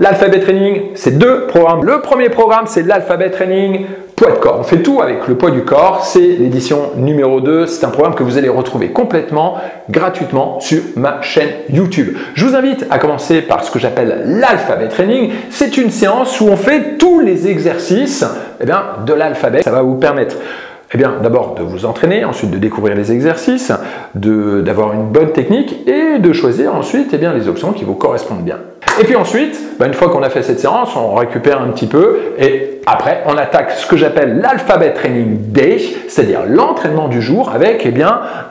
L'Alphabet Training, c'est 2 programmes. Le premier programme, c'est l'Alphabet Training poids de corps. On fait tout avec le poids du corps. C'est l'édition numéro 2. C'est un programme que vous allez retrouver complètement, gratuitement sur ma chaîne YouTube. Je vous invite à commencer par ce que j'appelle l'Alphabet Training. C'est une séance où on fait tous les exercices de l'alphabet. Ça va vous permettre d'abord de vous entraîner, ensuite de découvrir les exercices, d'avoir une bonne technique et de choisir ensuite les options qui vous correspondent bien. Et puis ensuite, une fois qu'on a fait cette séance, on récupère un petit peu et après on attaque ce que j'appelle l'Alphabet Training Day, c'est-à-dire l'entraînement du jour avec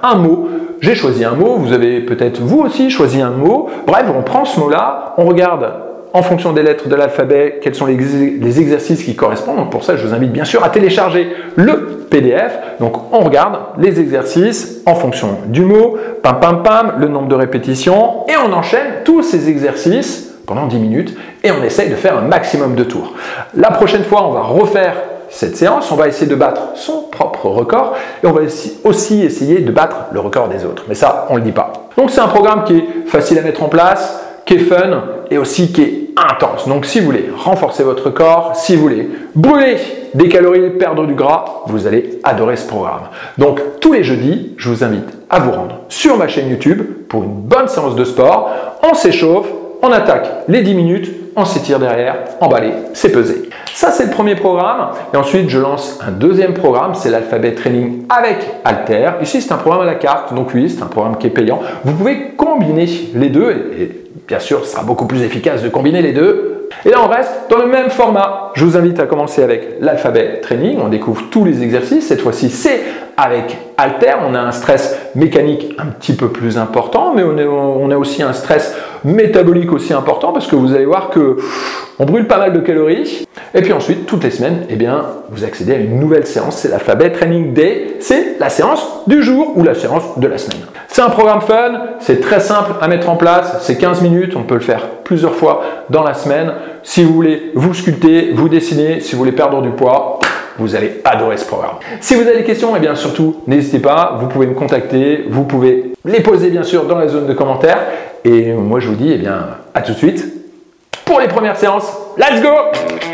un mot. J'ai choisi un mot, vous avez peut-être vous aussi choisi un mot. Bref, on prend ce mot-là, on regarde en fonction des lettres de l'alphabet, quels sont les exercices qui correspondent. Donc pour ça, je vous invite bien sûr à télécharger le PDF. Donc on regarde les exercices en fonction du mot, pam pam pam, le nombre de répétitions, et on enchaîne tous ces exercices pendant 10 minutes et on essaye de faire un maximum de tours. La prochaine fois, on va refaire cette séance, on va essayer de battre son propre record et on va aussi essayer de battre le record des autres. Mais ça, on ne le dit pas. Donc c'est un programme qui est facile à mettre en place, qui est fun et aussi qui est intense. Donc si vous voulez renforcer votre corps, si vous voulez brûler des calories, perdre du gras, vous allez adorer ce programme. Donc tous les jeudis, je vous invite à vous rendre sur ma chaîne YouTube pour une bonne séance de sport. On s'échauffe, on attaque les 10 minutes, on s'étire derrière, emballé, c'est pesé. Ça, c'est le premier programme. Et ensuite, je lance un deuxième programme, c'est l'Alphabet Training avec Halter. Ici, c'est un programme à la carte, donc oui, c'est un programme qui est payant. Vous pouvez combiner les deux et bien sûr, ce sera beaucoup plus efficace de combiner les deux. Et là, on reste dans le même format. Je vous invite à commencer avec l'Alphabet Training. On découvre tous les exercices. Cette fois-ci, c'est avec Halter. On a un stress mécanique un petit peu plus important, mais on a aussi un stress métabolique aussi important parce que vous allez voir que on brûle pas mal de calories. Et puis ensuite, toutes les semaines, vous accédez à une nouvelle séance. C'est l'Alphabet Training Day. C'est la séance du jour ou la séance de la semaine. C'est un programme fun, c'est très simple à mettre en place, c'est 15 minutes, on peut le faire plusieurs fois dans la semaine. Si vous voulez vous sculpter, vous dessiner, si vous voulez perdre du poids, vous allez adorer ce programme. Si vous avez des questions, surtout, n'hésitez pas, vous pouvez me contacter, vous pouvez les poser bien sûr dans la zone de commentaires. Et moi je vous dis à tout de suite pour les premières séances. Let's go!